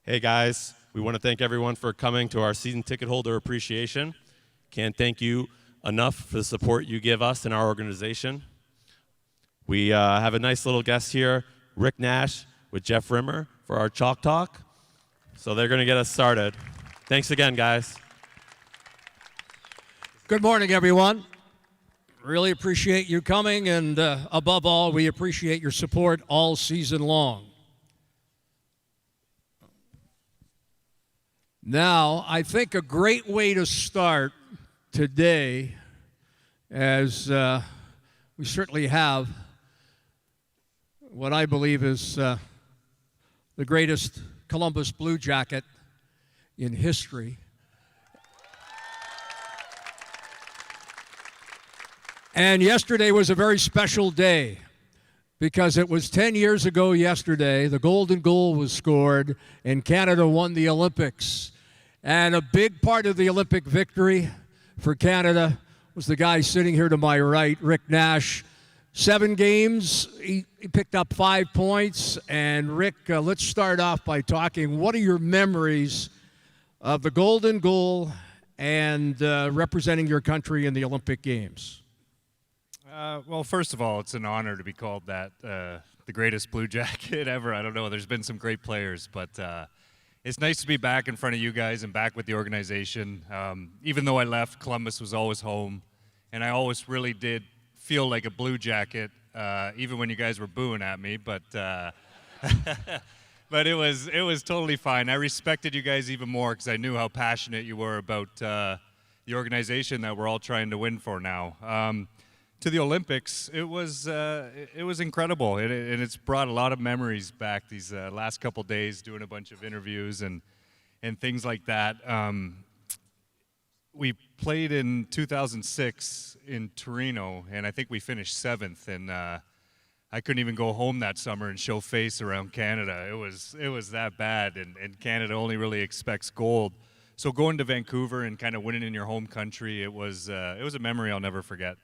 Hey guys, we want to thank everyone for coming to our season ticket holder appreciation. Can't thank you enough for the support you give us and our organization. We have a nice little guest here, Rick Nash with Jeff Rimer for our Chalk Talk. So they're going to get us started. Thanks again, guys. Good morning, everyone. Really appreciate you coming, and above all, we appreciate your support all season long. Now, I think a great way to start today, as we certainly have what I believe is the greatest Columbus Blue Jacket in history. And yesterday was a very special day because it was 10 years ago yesterday, the golden goal was scored and Canada won the Olympics. And a big part of the Olympic victory for Canada was the guy sitting here to my right, Rick Nash. 7 games, he picked up 5 points. And Rick, let's start off by talking, what are your memories of the golden goal and representing your country in the Olympic Games? Well, first of all, it's an honor to be called that, the greatest Blue Jacket ever. I don't know, there's been some great players, but it's nice to be back in front of you guys and back with the organization. Even though I left, Columbus was always home, and I always really did feel like a Blue Jacket, even when you guys were booing at me, but but it was totally fine. I respected you guys even more because I knew how passionate you were about the organization that we're all trying to win for now. To the Olympics, it was incredible, and it's brought a lot of memories back these last couple days, doing a bunch of interviews and things like that. We played in 2006 in Torino, and I think we finished 7th, and I couldn't even go home that summer and show face around Canada. It was that bad, and Canada only really expects gold. So going to Vancouver and kind of winning in your home country, it was a memory I'll never forget.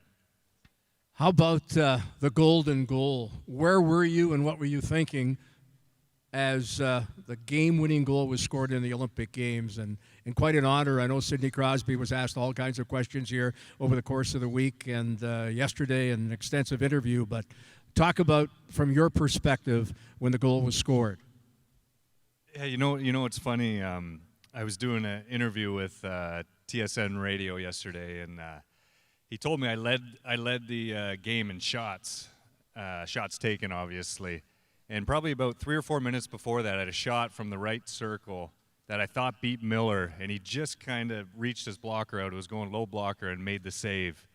How about the golden goal? Where were you and what were you thinking as the game-winning goal was scored in the Olympic Games? And quite an honor. I know Sidney Crosby was asked all kinds of questions here over the course of the week and yesterday, an extensive interview. But talk about, from your perspective, when the goal was scored. Yeah, you know, it's funny. I was doing an interview with TSN Radio yesterday, and he told me I led the game in shots taken, obviously. And probably about 3 or 4 minutes before that, I had a shot from the right circle that I thought beat Miller, and he just kind of reached his blocker out. It was going low blocker and made the save.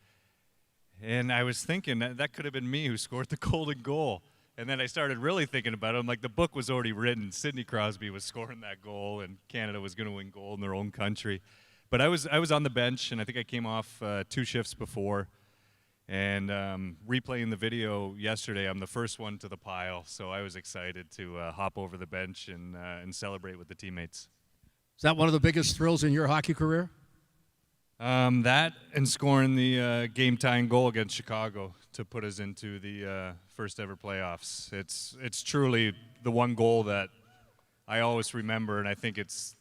And I was thinking that could have been me who scored the golden goal. And then I started really thinking about it. I'm like, the book was already written. Sidney Crosby was scoring that goal, and Canada was going to win gold in their own country. But I was on the bench, and I think I came off 2 shifts before. And replaying the video yesterday, I'm the first one to the pile, so I was excited to hop over the bench and celebrate with the teammates. Is that one of the biggest thrills in your hockey career? That and scoring the game-tying goal against Chicago to put us into the first ever playoffs. It's truly the one goal that I always remember, and I think it's,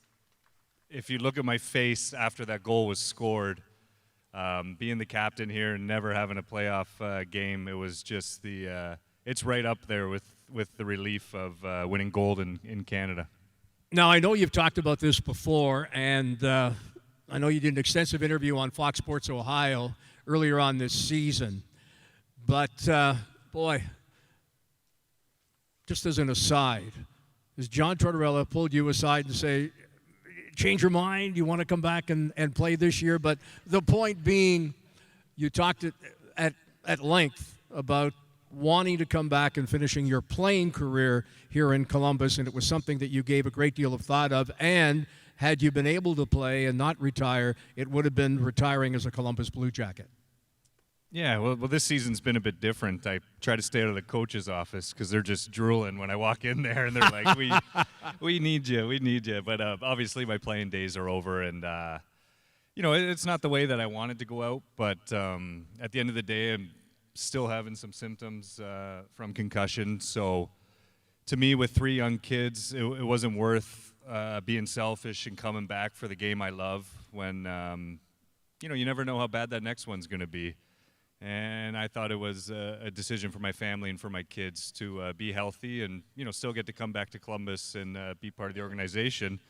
if you look at my face after that goal was scored, being the captain here and never having a playoff game, it was just it's right up there with the relief of winning gold in Canada. Now, I know you've talked about this before, and I know you did an extensive interview on Fox Sports Ohio earlier on this season. But, boy, just as an aside, has John Tortorella pulled you aside and say, change your mind, you want to come back and play this year? But the point being, you talked at length about wanting to come back and finishing your playing career here in Columbus, and it was something that you gave a great deal of thought of. And had you been able to play and not retire, it would have been retiring as a Columbus Blue Jacket. Yeah, well, this season's been a bit different. I try to stay out of the coach's office because they're just drooling when I walk in there, and they're like, we need you. But obviously my playing days are over, and it's not the way that I wanted to go out. But at the end of the day, I'm still having some symptoms from concussion. So to me, with 3 young kids, it wasn't worth being selfish and coming back for the game I love when, you never know how bad that next one's going to be. And I thought it was a decision for my family and for my kids to be healthy and, still get to come back to Columbus and be part of the organization.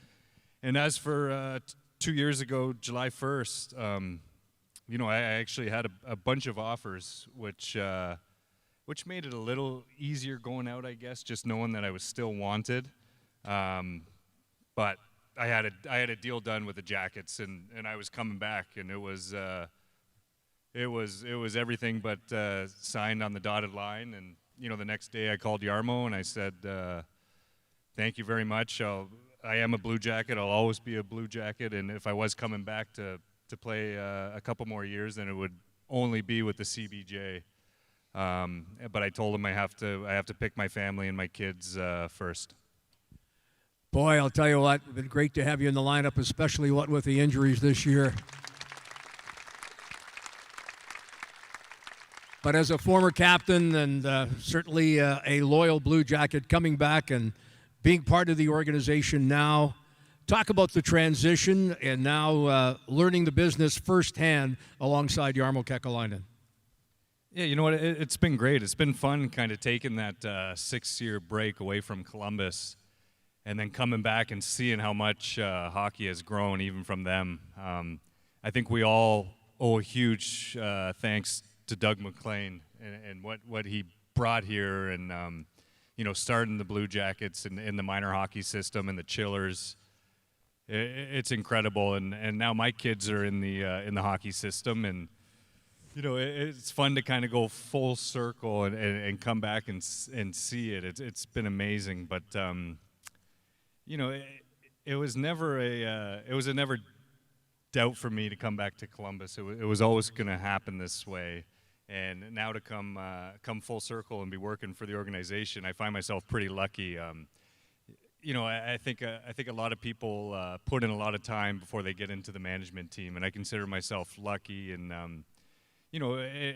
And as for 2 years ago, July 1st, I actually had a bunch of offers, which made it a little easier going out, I guess, just knowing that I was still wanted. But I had a deal done with the Jackets, and I was coming back, and it was everything but signed on the dotted line. And the next day I called Jarmo and I said, "Thank you very much. I am a Blue Jacket. I'll always be a Blue Jacket. And if I was coming back to play a couple more years, then it would only be with the CBJ." But I told him I have to pick my family and my kids first. Boy, I'll tell you what, it's been great to have you in the lineup, especially what with the injuries this year. But as a former captain and certainly a loyal Blue Jacket coming back and being part of the organization now, talk about the transition and now learning the business firsthand alongside Jarmo Kekalainen. Yeah, you know what? It's been great. It's been fun kind of taking that 6-year break away from Columbus and then coming back and seeing how much hockey has grown even from them. I think we all owe a huge thanks to Doug McLean and what he brought here and, starting the Blue Jackets in the minor hockey system and the Chillers. It's incredible. And now my kids are in the hockey system, and it's fun to kind of go full circle and come back and see it. It's been amazing, but it was never a never doubt for me to come back to Columbus. It was always going to happen this way, and now to come full circle and be working for the organization, I find myself pretty lucky. I think a lot of people put in a lot of time before they get into the management team, and I consider myself lucky and.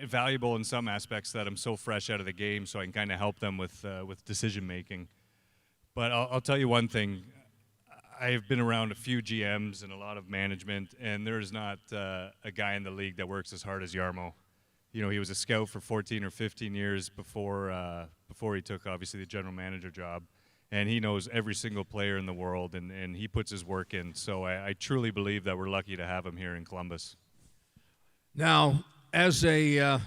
Valuable in some aspects that I'm so fresh out of the game, so I can kind of help them with decision making. But I'll tell you one thing: I've been around a few GMs and a lot of management, and there's not a guy in the league that works as hard as Jarmo. He was a scout for 14 or 15 years before he took obviously the general manager job, and he knows every single player in the world, and he puts his work in. So I truly believe that we're lucky to have him here in Columbus. Now, as I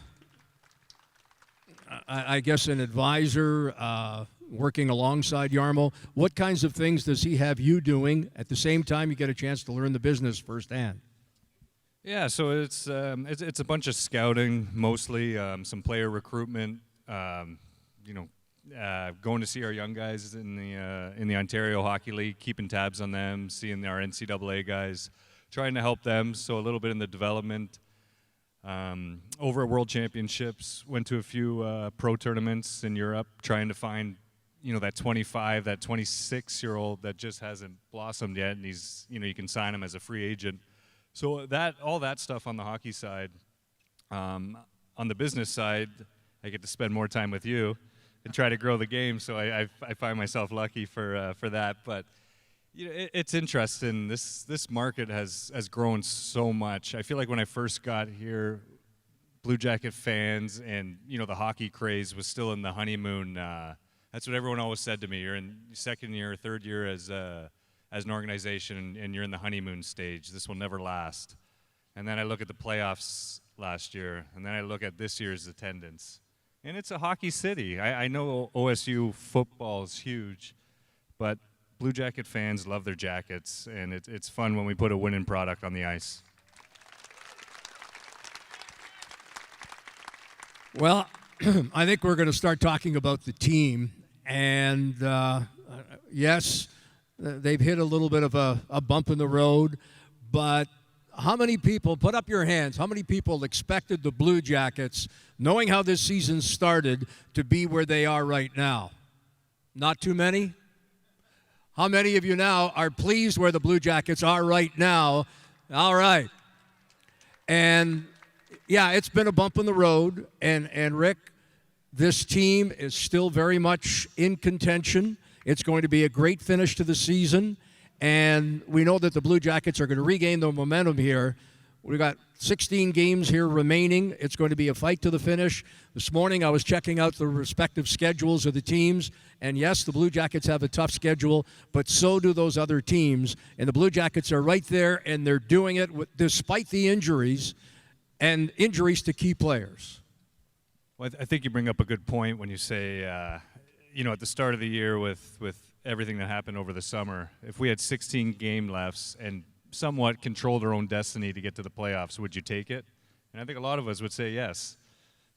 guess an advisor working alongside Jarmo, what kinds of things does he have you doing at the same time you get a chance to learn the business firsthand? Yeah, so it's a bunch of scouting mostly, some player recruitment, going to see our young guys in the Ontario Hockey League, keeping tabs on them, seeing our NCAA guys, trying to help them. So a little bit in the development. Over at World Championships, went to a few pro tournaments in Europe, trying to find, that 25, that 26-year-old that just hasn't blossomed yet, and he's, you can sign him as a free agent. So all that stuff on the hockey side. On the business side, I get to spend more time with you and try to grow the game. So I find myself lucky for that, but. It's interesting. This market has grown so much. I feel like when I first got here, Blue Jacket fans and the hockey craze was still in the honeymoon. That's what everyone always said to me. You're in second year, third year as an organization, and you're in the honeymoon stage. This will never last. And then I look at the playoffs last year, and then I look at this year's attendance, and it's a hockey city. I know OSU football is huge, but Blue Jacket fans love their jackets, and it's fun when we put a winning product on the ice. Well, I think we're going to start talking about the team. And yes, they've hit a little bit of a bump in the road. But how many people, put up your hands, how many people expected the Blue Jackets, knowing how this season started, to be where they are right now? Not too many? How many of you now are pleased where the Blue Jackets are right now? All right. And, yeah, it's been a bump in the road. And Rick, this team is still very much in contention. It's going to be a great finish to the season. And we know that the Blue Jackets are going to regain their momentum here. We've got 16 games here remaining. It's going to be a fight to the finish. This morning I was checking out the respective schedules of the teams. And yes, the Blue Jackets have a tough schedule, but so do those other teams. And the Blue Jackets are right there, and they're doing it despite the injuries and injuries to key players. Well, I think you bring up a good point when you say, at the start of the year with everything that happened over the summer, if we had 16 game lefts and somewhat controlled our own destiny to get to the playoffs, would you take it? And I think a lot of us would say yes.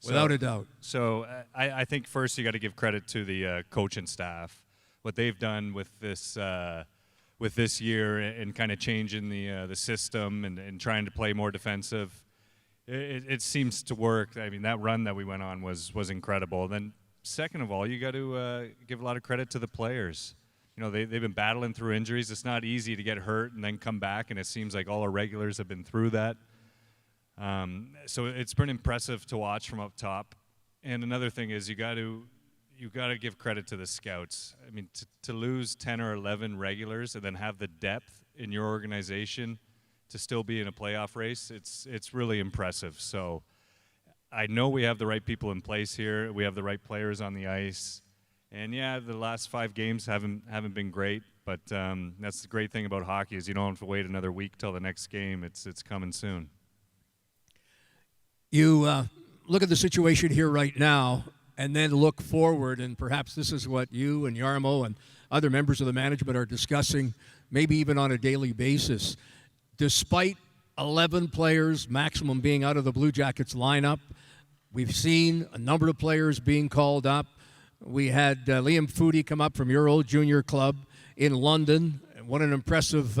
Without a doubt. So I think first you got to give credit to the coaching staff, what they've done with this year and kind of changing the system and trying to play more defensive. It seems to work. I mean, that run that we went on was incredible. Then second of all, you got to give a lot of credit to the players. They've been battling through injuries. It's not easy to get hurt and then come back, and it seems like all our regulars have been through that. So it's been impressive to watch from up top. And another thing is you got to give credit to the scouts. I mean, to lose 10 or 11 regulars and then have the depth in your organization to still be in a playoff race, it's really impressive. So I know we have the right people in place here. We have the right players on the ice. And yeah, the last 5 games haven't been great, but that's the great thing about hockey is you don't have to wait another week till the next game. It's coming soon. You look at the situation here right now and then look forward, and perhaps this is what you and Jarmo and other members of the management are discussing, maybe even on a daily basis. Despite 11 players maximum being out of the Blue Jackets lineup, we've seen a number of players being called up. We had Liam Foudy come up from your old junior club in London. What an impressive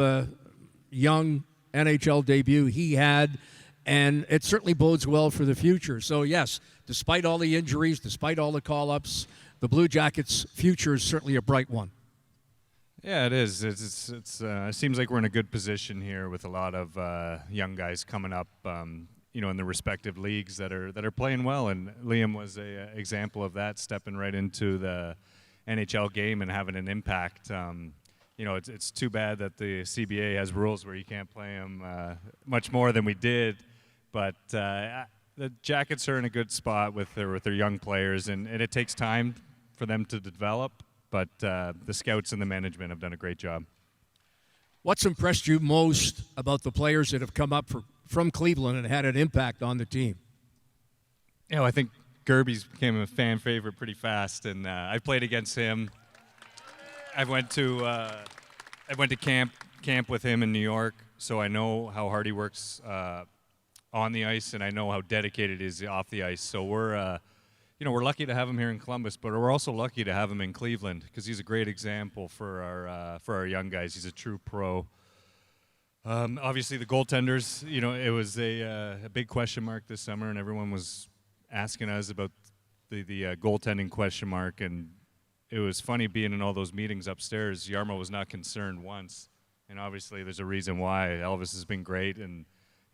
young NHL debut he had, and it certainly bodes well for the future. So, yes, despite all the injuries, despite all the call-ups, the Blue Jackets' future is certainly a bright one. Yeah, it is. It seems like we're in a good position here with a lot of young guys coming up, in the respective leagues that are playing well. And Liam was a example of that, stepping right into the NHL game and having an impact. It's too bad that the CBA has rules where you can't play him much more than we did. But the Jackets are in a good spot with their young players, and it takes time for them to develop. But the scouts and the management have done a great job. What's impressed you most about the players that have come up from Cleveland and had an impact on the team? I think Gerby's became a fan favorite pretty fast, and I played against him. I went to camp with him in New York, so I know how hard he works on the ice, and I know how dedicated he is off the ice. So we're lucky to have him here in Columbus, but we're also lucky to have him in Cleveland because he's a great example for our young guys. He's a true pro. Obviously, the goaltenders, it was a big question mark this summer, and everyone was asking us about the goaltending question mark. And it was funny being in all those meetings upstairs. Jarmo was not concerned once, and obviously there's a reason why. Elvis has been great, and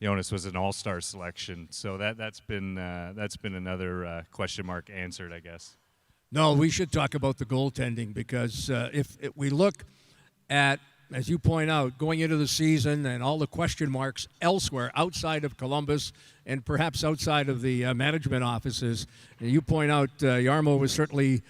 Jonas was an all-star selection. So that's been another question mark answered, I guess. No, we should talk about the goaltending because if we look at, as you point out, going into the season and all the question marks elsewhere outside of Columbus and perhaps outside of the management offices, and you point out Jarmo was certainly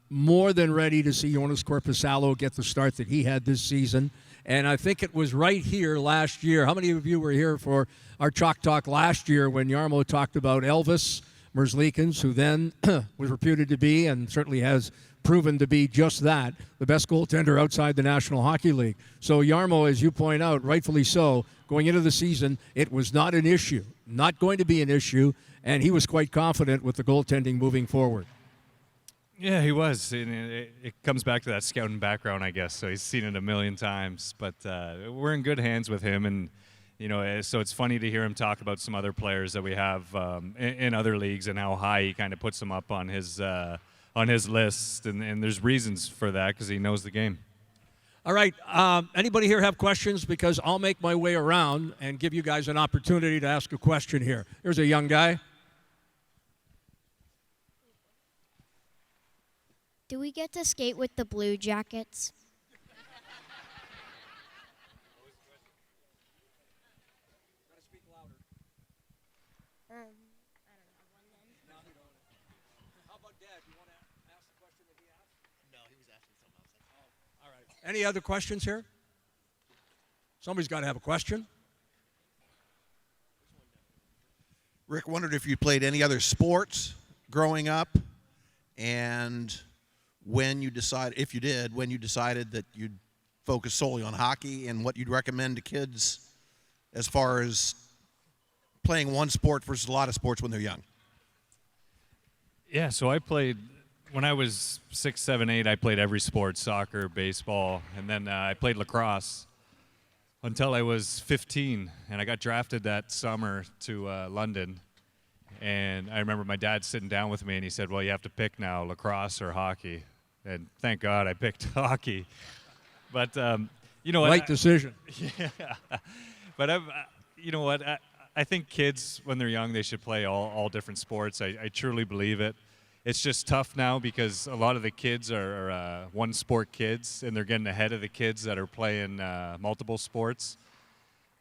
more than ready to see Jonas Korpisalo get the start that he had this season. And I think it was right here last year. How many of you were here for our Chalk Talk last year when Jarmo talked about Elvis Merzlikins, who then was reputed to be and certainly has proven to be just that, the best goaltender outside the National Hockey League. So Jarmo, as you point out, rightfully so, going into the season, it was not an issue, not going to be an issue, and he was quite confident with the goaltending moving forward. Yeah, he was. And it comes back to that scouting background, I guess. So he's seen it a million times. But we're in good hands with him. And, so it's funny to hear him talk about some other players that we have in other leagues and how high he kind of puts them up on his list. And there's reasons for that because he knows the game. All right. Anybody here have questions? Because I'll make my way around and give you guys an opportunity to ask a question here. Here's a young guy. Do we get to skate with the Blue Jackets? Any other questions here? Somebody's got to have a question. Rick, wondered if you played any other sports growing up, and when you decided, if you did, when you decided that you'd focus solely on hockey, and what you'd recommend to kids as far as playing one sport versus a lot of sports when they're young. Yeah, so I played, when I was 6, 7, 8, I played every sport, soccer, baseball, and then I played lacrosse until I was 15, and I got drafted that summer to London. And I remember my dad sitting down with me, and he said, well, you have to pick now, lacrosse or hockey. And thank God I picked hockey. But, you know what? Right decision. Yeah. But, you know what? I think kids, when they're young, they should play all different sports. I truly believe it. It's just tough now because a lot of the kids are one-sport kids, and they're getting ahead of the kids that are playing multiple sports.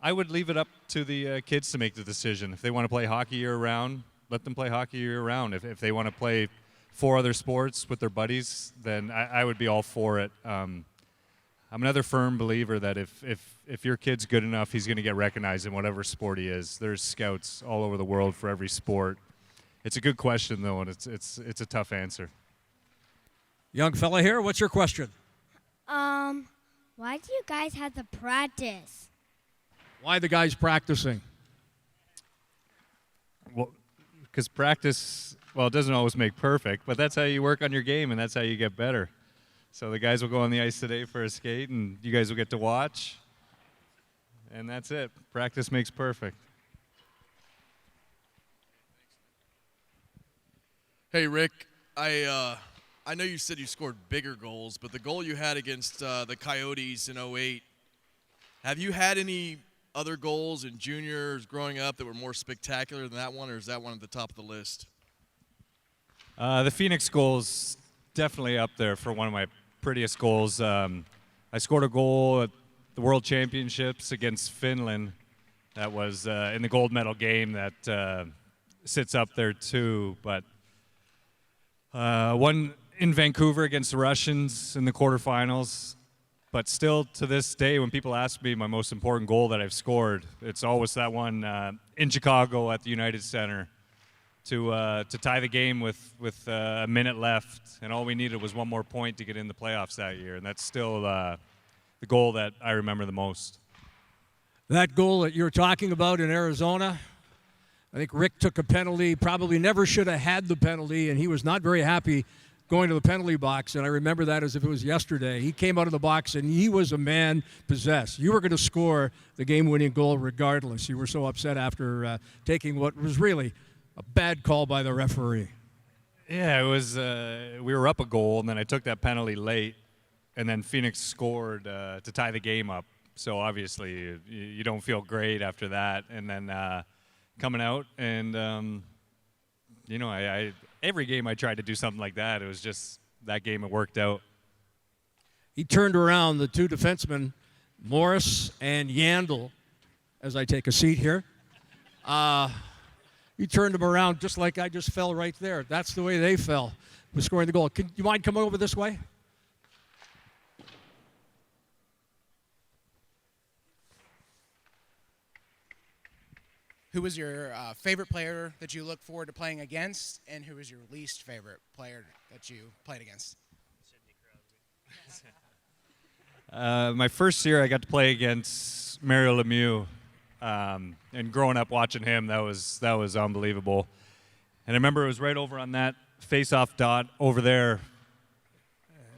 I would leave it up to the kids to make the decision. If they want to play hockey year-round, let them play hockey year-round. If they want to play 4 other sports with their buddies, then I would be all for it. I'm another firm believer that if your kid's good enough, he's going to get recognized in whatever sport he is. There's scouts all over the world for every sport. It's a good question, though, and it's a tough answer. Young fella here, what's your question? Why do you guys have to practice? Why the guys practicing? Well, because practice, well, it doesn't always make perfect, but that's how you work on your game, and that's how you get better. So the guys will go on the ice today for a skate, and you guys will get to watch, and that's it. Practice makes perfect. Hey, Rick, I know you said you scored bigger goals, but the goal you had against the Coyotes in '08, have you had any other goals in juniors growing up that were more spectacular than that one, or is that one at the top of the list? The Phoenix goal's definitely up there for one of my prettiest goals. I scored a goal at the World Championships against Finland that was in the gold medal game that sits up there too, but one in Vancouver against the Russians in the quarterfinals. But still, to this day, when people ask me my most important goal that I've scored, it's always that one in Chicago at the United Center to tie the game with a minute left, and all we needed was one more point to get in the playoffs that year, and that's still the goal that I remember the most. That goal that you're talking about in Arizona, I think Rick took a penalty, probably never should have had the penalty, and he was not very happy going to the penalty box, and I remember that as if it was yesterday. He came out of the box, and he was a man possessed. You were going to score the game-winning goal regardless. You were so upset after taking what was really a bad call by the referee. Yeah, it was. We were up a goal, and then I took that penalty late, and then Phoenix scored to tie the game up. So obviously, you don't feel great after that, and then coming out, and you know, I every game I tried to do something like that. It was just that game it worked out. He turned around the two defensemen, Morris and Yandel, as I take a seat here. He turned them around just like I just fell right there. That's the way they fell, was scoring the goal. Can you mind coming over this way? Who was your favorite player that you look forward to playing against, and who was your least favorite player that you played against? My first year, I got to play against Mario Lemieux, and growing up watching him, that was unbelievable. And I remember it was right over on that face-off dot over there.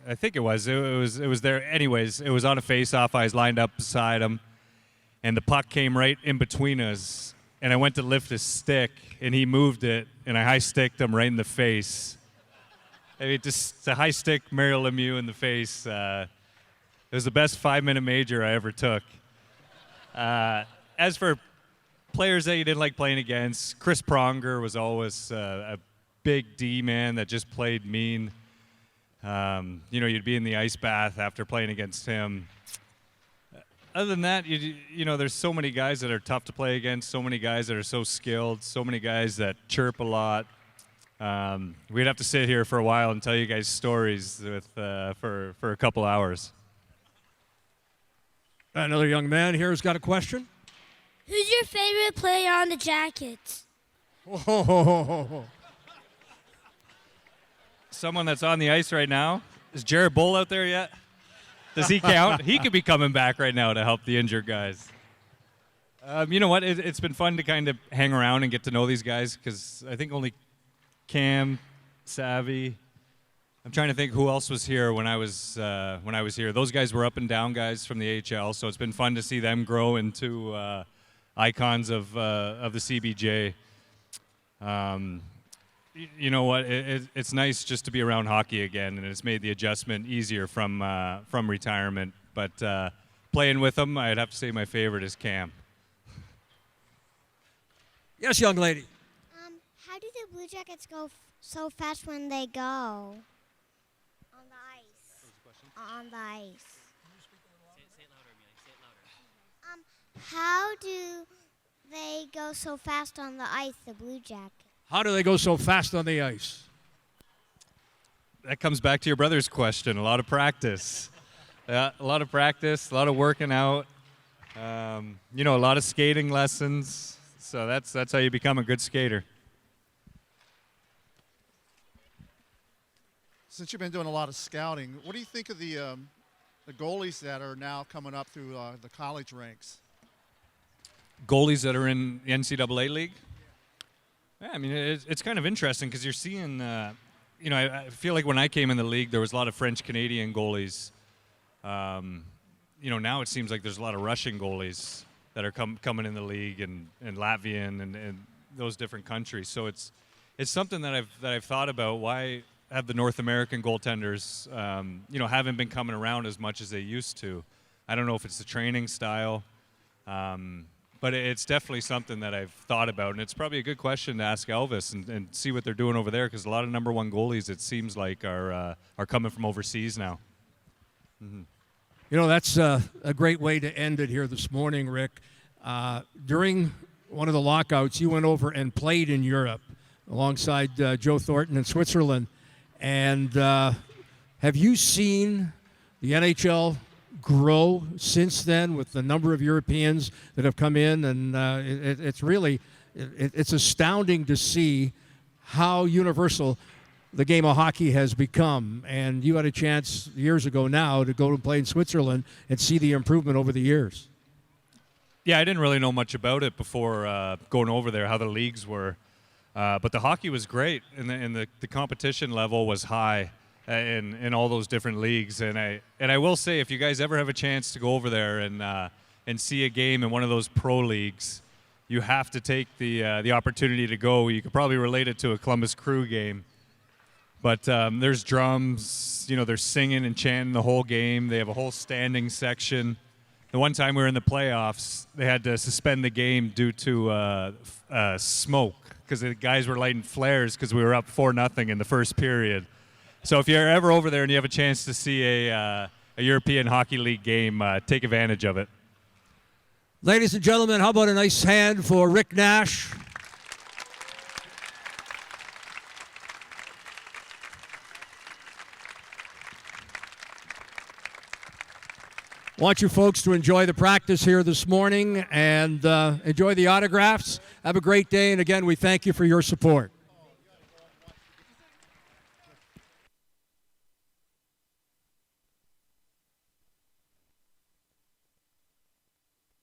I think it was there. Anyways, it was on a face-off. I was lined up beside him, and the puck came right in between us. And I went to lift his stick, and he moved it, and I high-sticked him right in the face. I mean, just to high-stick Mario Lemieux in the face, it was the best 5-minute major I ever took. As for players that you didn't like playing against, Chris Pronger was always a big D man that just played mean. You know, you'd be in the ice bath after playing against him. Other than that, you know, there's so many guys that are tough to play against, so many guys that are so skilled, so many guys that chirp a lot. We'd have to sit here for a while and tell you guys stories for a couple hours. Another young man here has got a question. Who's your favorite player on the Jackets? Someone that's on the ice right now. Is Jared Bull out there yet? Does he count? He could be coming back right now to help the injured guys. You know what? It's been fun to kind of hang around and get to know these guys because I think only Cam, Savvy. I'm trying to think who else was here when I was here. Those guys were up and down guys from the AHL, so it's been fun to see them grow into icons of the CBJ. You know what? It's nice just to be around hockey again, and it's made the adjustment easier from retirement. But playing with them, I'd have to say my favorite is Cam. Yes, young lady. How do the Blue Jackets go so fast when they go on the ice? On the ice. Say it louder, Amelia. Say it louder. How do they go so fast on the ice, the Blue Jackets? How do they go so fast on the ice? That comes back to your brother's question. A lot of practice. Yeah, a lot of practice, a lot of working out. You know, a lot of skating lessons. So that's how you become a good skater. Since you've been doing a lot of scouting, what do you think of the goalies that are now coming up through the college ranks? Goalies that are in the NCAA league? Yeah, I mean, it's kind of interesting because you're seeing, you know, I feel like when I came in the league, there was a lot of French-Canadian goalies. You know, now it seems like there's a lot of Russian goalies that are coming in the league and Latvian and those different countries. So it's something that I've thought about. Why have the North American goaltenders, you know, haven't been coming around as much as they used to? I don't know if it's the training style, but it's definitely something that I've thought about, and it's probably a good question to ask Elvis and see what they're doing over there because a lot of number one goalies, it seems like, are coming from overseas now. Mm-hmm. You know, that's a great way to end it here this morning, Rick. During one of the lockouts, you went over and played in Europe alongside Joe Thornton in Switzerland. And have you seen the NHL grow since then with the number of Europeans that have come in? And it's really, it's astounding to see how universal the game of hockey has become. And you had a chance years ago now to go and play in Switzerland and see the improvement over the years. Yeah, I didn't really know much about it before going over there, how the leagues were. But the hockey was great, and the competition level was high in all those different leagues. And I will say, if you guys ever have a chance to go over there and see a game in one of those pro leagues, you have to take the opportunity to go. You could probably relate it to a Columbus Crew game. But there's drums, you know, they're singing and chanting the whole game. They have a whole standing section. The one time we were in the playoffs, they had to suspend the game due to smoke because the guys were lighting flares because we were up 4-0 in the first period. So if you're ever over there and you have a chance to see a European Hockey League game, take advantage of it. Ladies and gentlemen, how about a nice hand for Rick Nash? I want you folks to enjoy the practice here this morning and enjoy the autographs. Have a great day, and again, we thank you for your support.